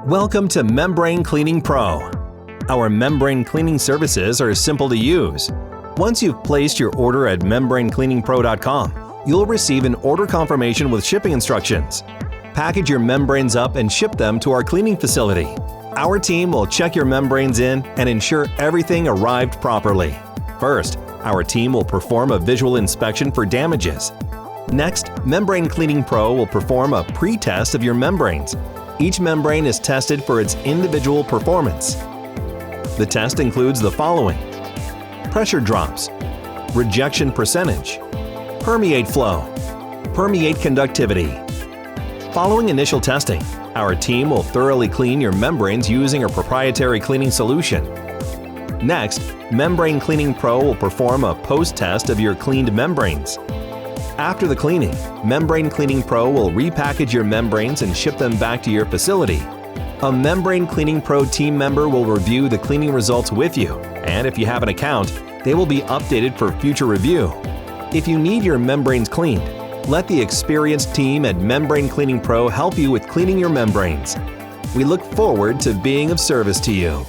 Welcome to Membrane Cleaning Pro. Our membrane cleaning services are simple to use. Once you've placed your order at membranecleaningpro.com, you'll receive an order confirmation with shipping instructions. Package your membranes up and ship them to our cleaning facility. Our team will check your membranes in and ensure everything arrived properly. First, our team will perform a visual inspection for damages. Next, Membrane Cleaning Pro will perform a pre-test of your membranes. Each membrane is tested for its individual performance. The test includes the following: pressure drops, rejection percentage, permeate flow, permeate conductivity. Following initial testing, our team will thoroughly clean your membranes using a proprietary cleaning solution. Next, Membrane Cleaning Pro will perform a post-test of your cleaned membranes. After the cleaning, Membrane Cleaning Pro will repackage your membranes and ship them back to your facility. A Membrane Cleaning Pro team member will review the cleaning results with you, and if you have an account, they will be updated for future review. If you need your membranes cleaned, let the experienced team at Membrane Cleaning Pro help you with cleaning your membranes. We look forward to being of service to you.